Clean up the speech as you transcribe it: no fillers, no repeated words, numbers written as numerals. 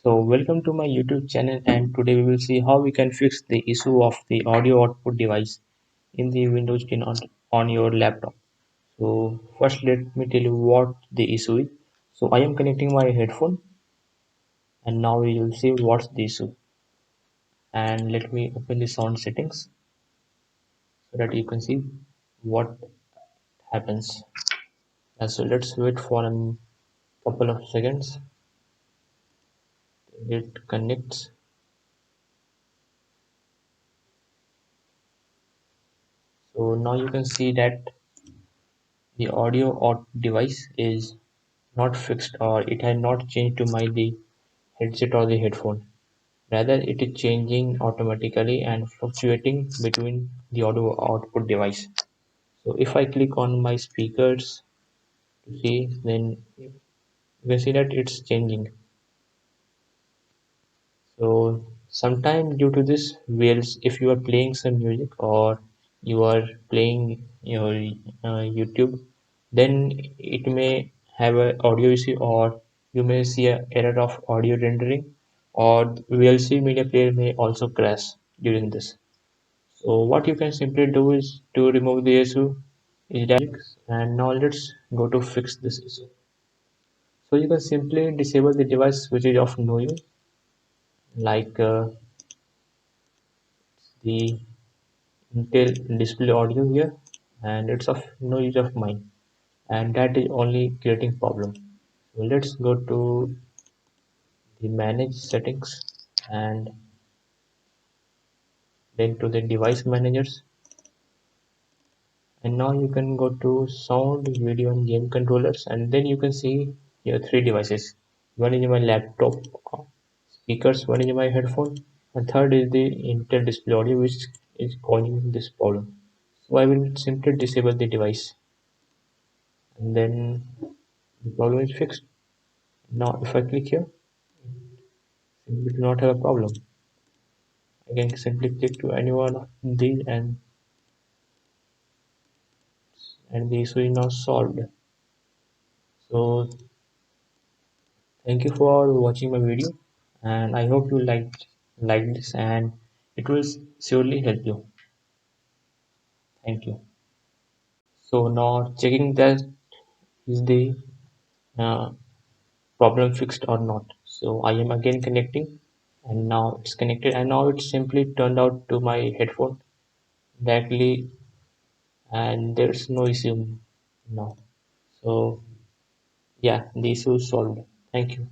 So welcome to my YouTube channel, and today we will see how we can fix the issue of the audio output device in the Windows 10 on your laptop. So first let me tell you what the issue is. So I am connecting my headphone and now we will see what's the issue. And let me open the sound settings so that you can see what happens. And so let's wait for a couple of seconds. It connects. So now you can see that the audio out device is not fixed, or it has not changed to my the headset or the headphone. Rather, it is changing automatically and fluctuating between the audio output device. So if I click on my speakers to see, then you can see that it's changing. So sometime due to this, whereas if you are playing some music or you are playing your YouTube, then it may have a audio issue, or you may see a error of audio rendering, or VLC media player may also crash during this. So what you can simply do is to remove the issue is that, and now let's go to fix this issue. So you can simply disable the device which is of no use, like the Intel display audio here, and it's of no use of mine, and that is only creating problem. So let's go to the manage settings and then to the device managers, and now you can go to sound, video and game controllers, and then you can see your three devices. One is my laptop speakers, one is my headphone, and third is the Intel display audio which is causing this problem. So I will simply disable the device, and then the problem is fixed. Now if I click here, we do not have a problem. I can simply click to any one of these, and the issue is now solved. So thank you for watching my video, and I hope you liked this, and it will surely help you. Thank you. So now checking that is the uh, problem fixed or not. So I am again connecting, and now it's connected, and now it's simply turned out to my headphone directly, and there's no issue now. So yeah, the issue is solved. Thank you.